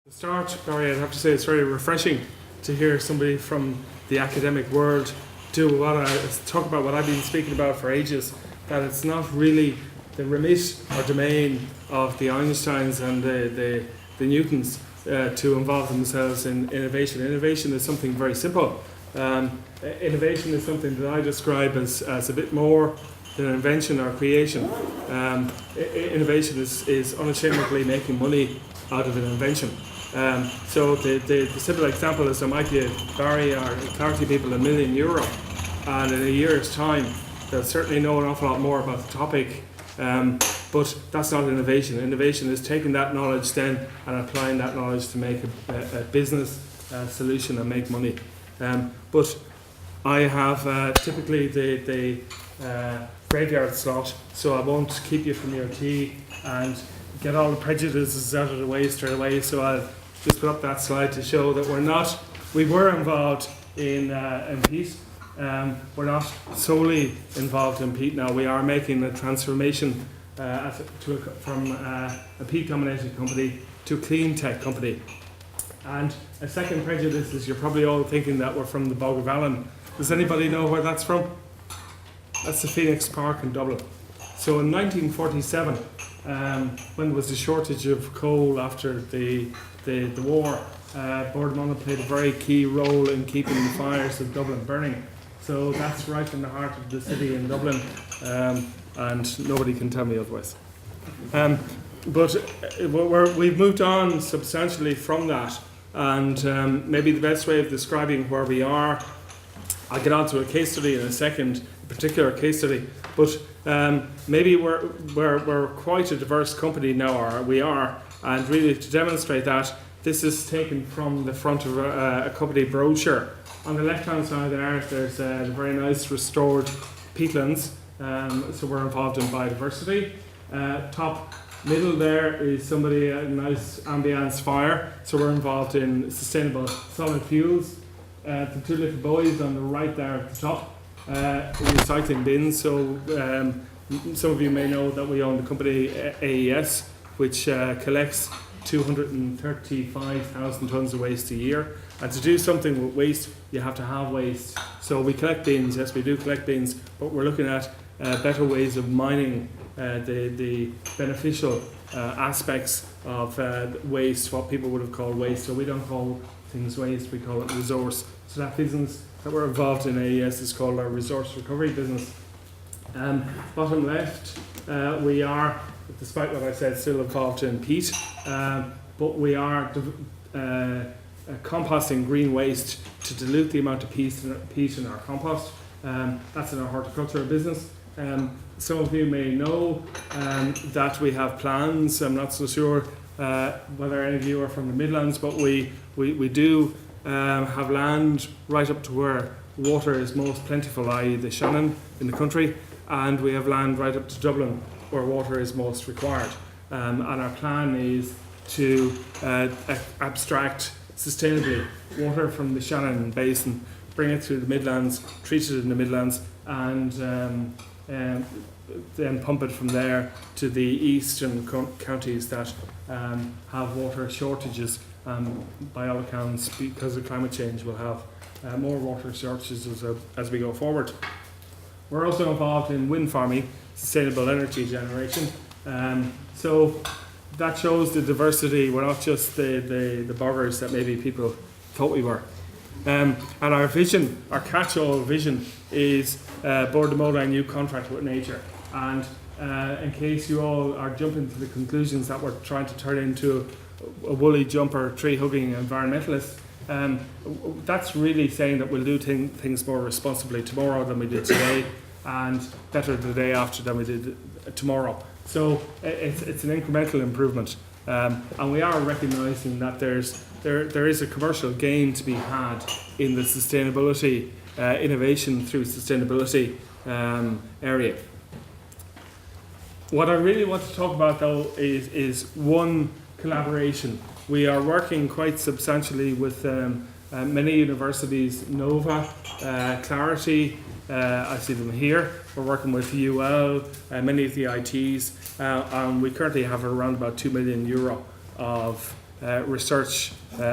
To start, Barry, I'd have to say it's very refreshing to hear somebody from the academic world talk about what I've been speaking about for ages, that it's not really the remit or domain of the Einsteins and the Newtons to involve themselves in innovation. Innovation is something very simple. Innovation is something that I describe as a bit more than invention or creation. Innovation is unashamedly making money out of an invention. So the simple example is I might give Barry or Clarity people €1 million, and in a year's time they'll certainly know an awful lot more about the topic, but that's not innovation. Innovation is taking that knowledge then and applying that knowledge to make a business solution and make money. But I have typically the graveyard slot, so I won't keep you from your tea and get all the prejudices out of the way straight away. So I'll just put up that slide to show that we were involved in peat. We're not solely involved in peat now. We are making a transformation from a peat-dominated company to a clean tech company. And a second prejudice is you're probably all thinking that we're from the Bog of Allen. Does anybody know where that's from? That's the Phoenix Park in Dublin. So in 1947, when there was a shortage of coal after the war, Bordemona played a very key role in keeping the fires of Dublin burning. So that's right in the heart of the city in Dublin, and nobody can tell me otherwise. But we've moved on substantially from that, and maybe the best way of describing where we are, I'll get on to a case study in a second, a particular case study, but maybe we're quite a diverse company now, or we are, and really to demonstrate that, this is taken from the front of a company brochure. On the left hand side there's the very nice restored peatlands, so we're involved in biodiversity. Top middle there is a nice ambience fire, so we're involved in sustainable solid fuels. The two little boys on the right there at the top, recycling bins. So some of you may know that we own the company AES, which collects 235,000 tonnes of waste a year. And to do something with waste, you have to have waste. So we collect bins, yes, we do collect bins, but we're looking at better ways of mining the beneficial aspects of waste, what people would have called waste. So we don't call things waste, we call it resource. So that business that we're involved in AES is called our resource recovery business. Bottom left, we are, despite what I said, still involved in peat, but we are composting green waste to dilute the amount of peat in our compost. That's in our horticultural business. Some of you may know that we have plans. I'm not so sure whether any of you are from the Midlands, but we do have land right up to where water is most plentiful, i.e. the Shannon in the country, and we have land right up to Dublin where water is most required. And our plan is to abstract sustainably water from the Shannon basin, bring it through the Midlands, treat it in the Midlands, and then pump it from there to the eastern counties that have water shortages. By all accounts, because of climate change, we'll have more water shortages as we go forward. We're also involved in wind farming, sustainable energy generation. So that shows the diversity. We're not just the boggers that maybe people thought we were. And our vision, our catch-all vision, is Bordemona, a new contract with nature. And in case you all are jumping to the conclusions that we're trying to turn into a woolly jumper, tree-hugging environmentalist, that's really saying that we'll do things more responsibly tomorrow than we did today, and better the day after than we did tomorrow. So it's an incremental improvement, and we are recognising that there is a commercial gain to be had in the sustainability, innovation through sustainability area. What I really want to talk about though is one collaboration. We are working quite substantially with many universities, Nova, Clarity, I see them here. We're working with UL, many of the ITs, and we currently have around about €2 million of research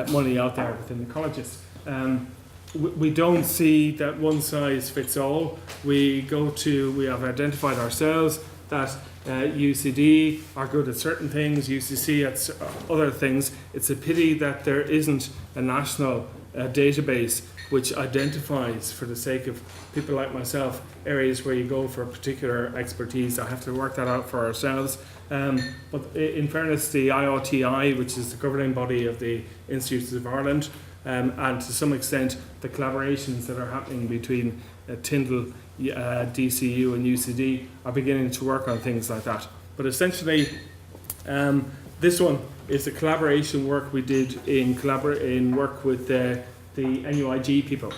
money out there within the colleges. We don't see that one size fits all. We have identified ourselves that UCD are good at certain things, UCC at other things. It's a pity that there isn't a national database which identifies, for the sake of people like myself, areas where you go for particular expertise. I have to work that out for ourselves. But in fairness, the IOTI, which is the governing body of the Institutes of Ireland, and to some extent the collaborations that are happening between Tyndall, DCU and UCD are beginning to work on things like that. But essentially, this one is the collaboration work we did in work with the NUIG people.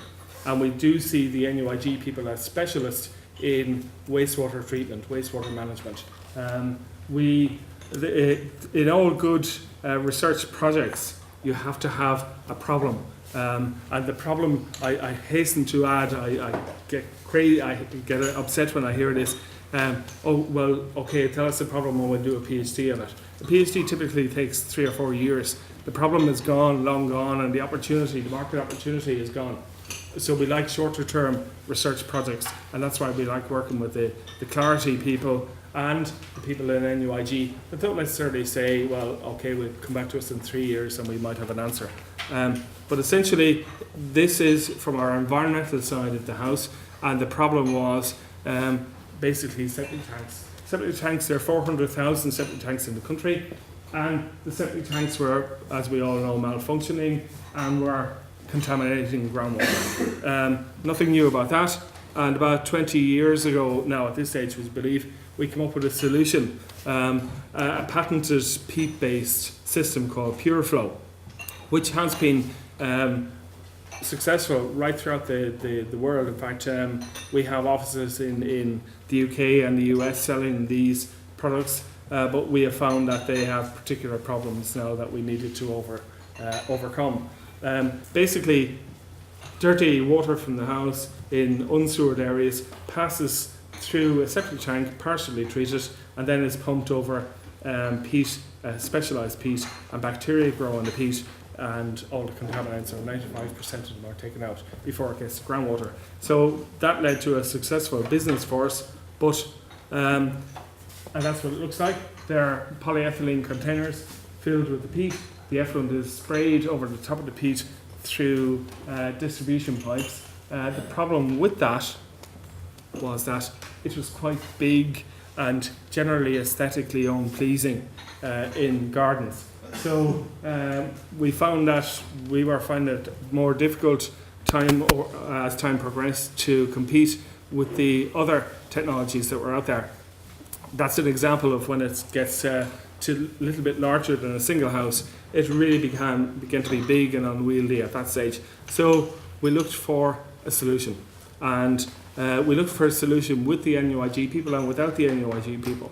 And we do see the NUIG people as specialists in wastewater treatment, wastewater management. In all good research projects, you have to have a problem. And the problem, I hasten to add, I get crazy, I get upset when I hear this. Oh, well, okay, tell us the problem and we'll do a PhD on it. The PhD typically takes 3 or 4 years. The problem is gone, long gone, and the market opportunity is gone. So we like shorter term research projects, and that's why we like working with the Clarity people and the people in NUIG that don't necessarily say, well, okay, we'll come back to us in 3 years and we might have an answer. But essentially, this is from our environmental side of the house, and the problem was basically septic tanks. Septic tanks, there are 400,000 septic tanks in the country, and the septic tanks were, as we all know, malfunctioning and were contaminating groundwater. Nothing new about that, and about 20 years ago now at this stage, we believe, we came up with a solution, a patented peat-based system called PureFlow, which has been successful right throughout the world. In fact, we have offices in the UK and the US selling these products, but we have found that they have particular problems now that we needed to overcome. Basically, dirty water from the house in unsewered areas passes through a septic tank, partially treated, and then is pumped over peat, specialised peat, and bacteria grow on the peat, and all the contaminants, or 95% of them, are taken out before it gets to groundwater. So that led to a successful business for us, but and that's what it looks like. There are polyethylene containers filled with the peat. The effluent is sprayed over the top of the peat through distribution pipes. The problem with that was that it was quite big and generally aesthetically unpleasing in gardens. So we found that we were finding it more difficult as time progressed to compete with the other technologies that were out there. That's an example of when it gets to a little bit larger than a single house. It really began to be big and unwieldy at that stage. So we looked for a solution, and we looked for a solution with the NUIG people and without the NUIG people.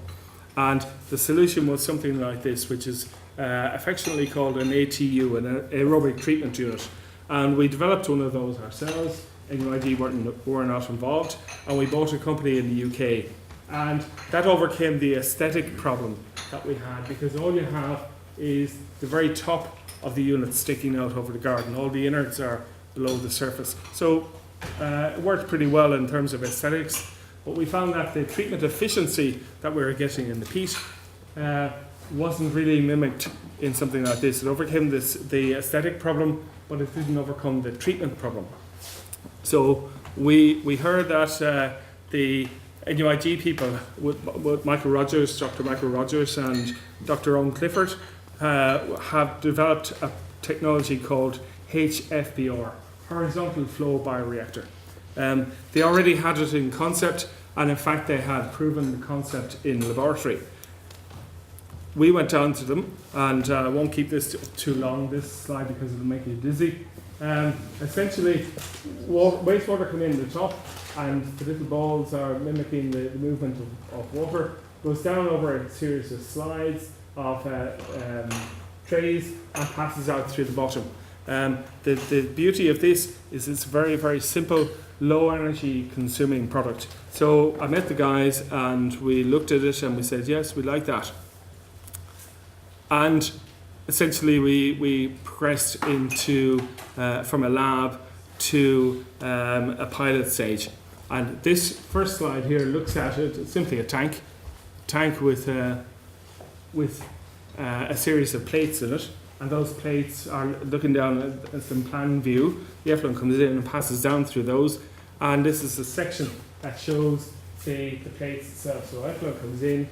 And the solution was something like this, which is affectionately called an ATU, an aerobic treatment unit. And we developed one of those ourselves. NUIG were not involved, and we bought a company in the UK. And that overcame the aesthetic problem that we had, because all you have is the very top of the unit sticking out over the garden. All the innards are below the surface. So it worked pretty well in terms of aesthetics, but we found that the treatment efficiency that we were getting in the peat wasn't really mimicked in something like this. It overcame the aesthetic problem, but it didn't overcome the treatment problem. So we heard that the NUIG people, with Michael Rogers, Dr. Michael Rogers and Dr. Owen Clifford, have developed a technology called HFBR, Horizontal Flow Bioreactor. They already had it in concept, and in fact they had proven the concept in laboratory. We went down to them, and I won't keep this too long, this slide, because it'll make you dizzy. Essentially, wastewater come in the top, and the little balls are mimicking the movement of water. Goes down over a series of slides of trays and passes out through the bottom. The beauty of this is it's very, very simple, low energy consuming product. So I met the guys and we looked at it and we said, yes, we like that. And essentially we progressed into from a lab to a pilot stage. And this first slide here looks at it. It's simply a tank with a series of plates in it, and those plates are looking down at some plan view. The effluent comes in and passes down through those, and this is the section that shows the plates itself. So effluent comes in,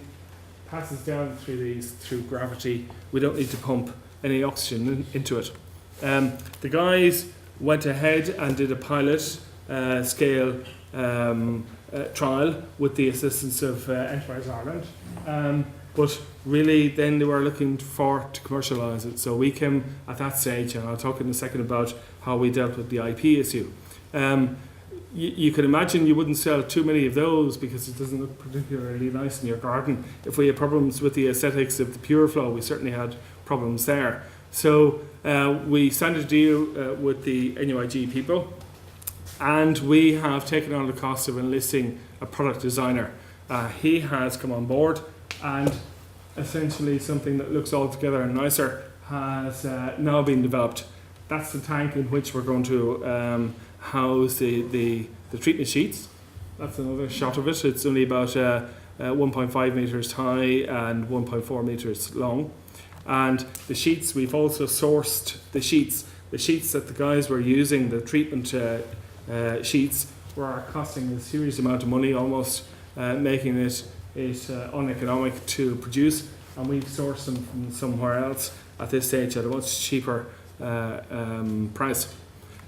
passes down through gravity. We don't need to pump any oxygen into it. The guys went ahead and did a pilot scale trial with the assistance of Enterprise Ireland, but really then they were looking to commercialise it. So we came at that stage, and I'll talk in a second about how we dealt with the IP issue. You can imagine you wouldn't sell too many of those because it doesn't look particularly nice in your garden. If we had problems with the aesthetics of the pure flow, we certainly had problems there. So we signed a deal with the NUIG people, and we have taken on the cost of enlisting a product designer. He has come on board, and essentially something that looks altogether nicer has now been developed. That's the tank in which we're going to house the treatment sheets. That's another shot of it. It's only about 1.5 metres high and 1.4 metres long. And the sheets, we've also sourced the sheets that the guys were using, the treatment sheets, were costing a serious amount of money, almost making it uneconomic to produce, and we've sourced them from somewhere else at this stage at a much cheaper price.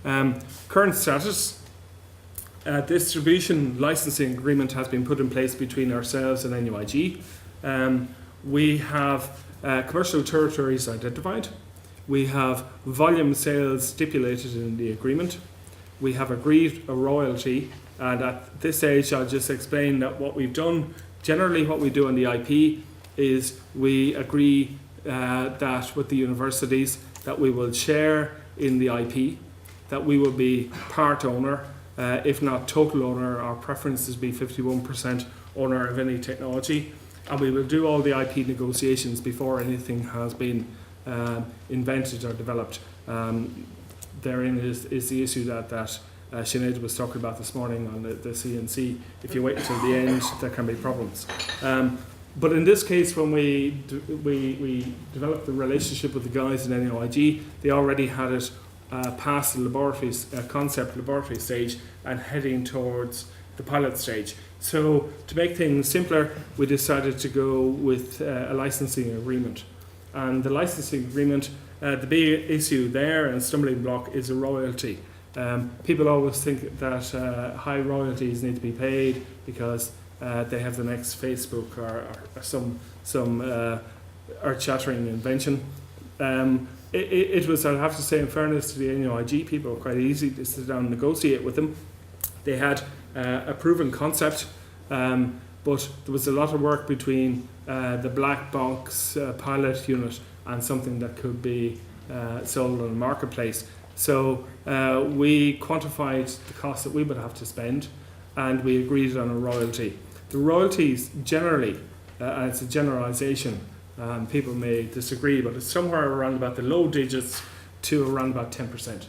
Current status: distribution licensing agreement has been put in place between ourselves and NUIG. We have commercial territories identified. We have volume sales stipulated in the agreement. We have agreed a royalty, and at this stage I'll just explain that what we've done, generally what we do on the IP is we agree that with the universities that we will share in the IP, that we will be part owner, if not total owner. Our preference is to be 51% owner of any technology, and we will do all the IP negotiations before anything has been invented or developed. Therein is the issue that Sinead was talking about this morning on the CNC. If you wait until the end, there can be problems. But in this case, when we developed the relationship with the guys in NUIG, they already had it past the concept laboratory stage and heading towards the pilot stage. So to make things simpler, we decided to go with a licensing agreement. And the licensing agreement, the big issue there and stumbling block is a royalty. People always think that high royalties need to be paid because they have the next Facebook or some earth-shattering invention. It was, I'll have to say, in fairness to the NUIG people, quite easy to sit down and negotiate with them. They had a proven concept, but there was a lot of work between the black box pilot unit and something that could be sold on the marketplace. So we quantified the cost that we would have to spend, and we agreed on a royalty. The royalties generally, and it's a generalisation, people may disagree, but it's somewhere around about the low digits to around about 10%.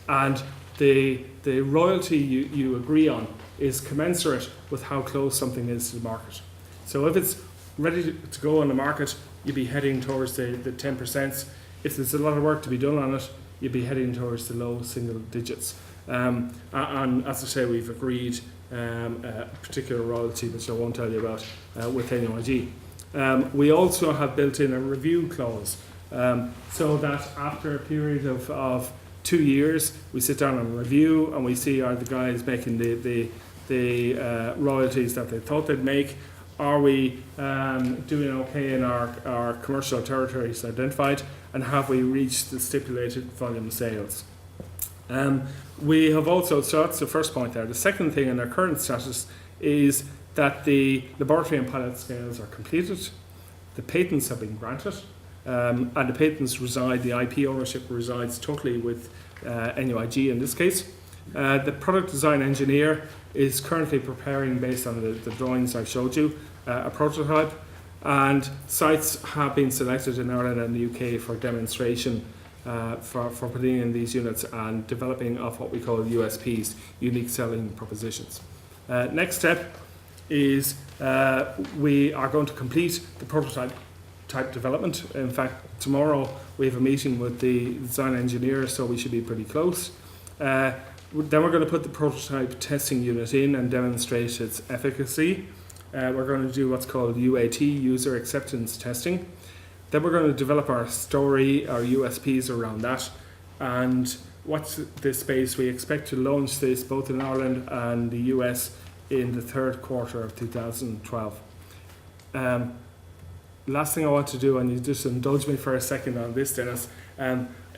And the royalty you agree on is commensurate with how close something is to the market. So if it's ready to go on the market, you'd be heading towards the 10%. If there's a lot of work to be done on it, you'd be heading towards the low single digits. And as I say, we've agreed a particular royalty, which I won't tell you about, with NUIG. We also have built in a review clause, so that after a period of 2 years, we sit down and review, and we see, are the guys making the royalties that they thought they'd make? Are we doing okay in our commercial territories identified? And have we reached the stipulated volume sales? We have also, so that's the first point there. The second thing in our current status is that the laboratory and pilot scales are completed, the patents have been granted, and the patents reside, the IP ownership resides totally with NUIG in this case. The product design engineer is currently preparing, based on the drawings I showed you, a prototype. And sites have been selected in Ireland and the UK for demonstration for putting in these units and developing of what we call USPs, unique selling propositions. Next step is we are going to complete the prototype development. In fact, tomorrow we have a meeting with the design engineer, so we should be pretty close. Then we're going to put the prototype testing unit in and demonstrate its efficacy. We're going to do what's called UAT, user acceptance testing. Then we're going to develop our story, our USPs around that. And what's the space? We expect to launch this both in Ireland and the US in the third quarter of 2012. Last thing I want to do, and you just indulge me for a second on this, Dennis,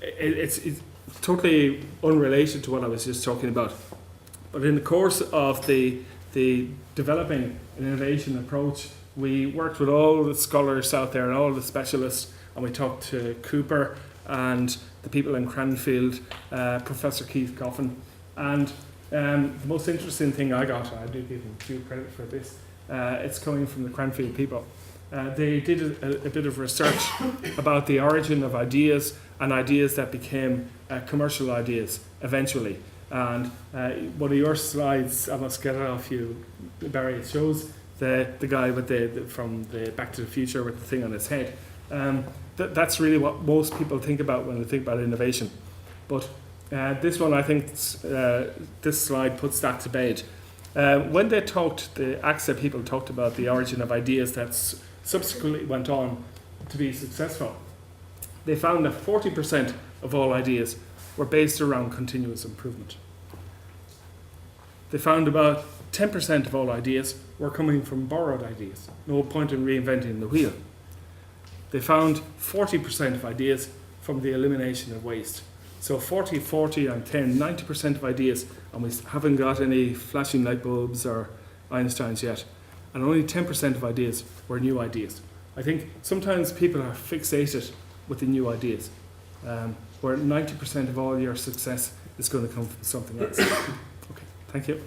it's totally unrelated to what I was just talking about. But in the course of the developing an innovation approach, we worked with all the scholars out there and all the specialists, and we talked to Cooper and the people in Cranfield, Professor Keith Coffin. And the most interesting thing I got, I do give them due credit for this, it's coming from the Cranfield people. They did a bit of research about the origin of ideas and ideas that became commercial ideas eventually. And one of your slides, I must get it off you, Barry, it shows the guy with from the Back to the Future with the thing on his head. That's really what most people think about when they think about innovation. But this one, I think, this slide puts that to bed. When they talked, the AXA people talked about the origin of ideas that subsequently went on to be successful. They found that 40% of all ideas were based around continuous improvement. They found about 10% of all ideas were coming from borrowed ideas. No point in reinventing the wheel. They found 40% of ideas from the elimination of waste. So 40, 40 and 10, 90% of ideas, and we haven't got any flashing light bulbs or Einsteins yet. And only 10% of ideas were new ideas. I think sometimes people are fixated with the new ideas, where 90% of all your success is going to come from something else. Okay, thank you.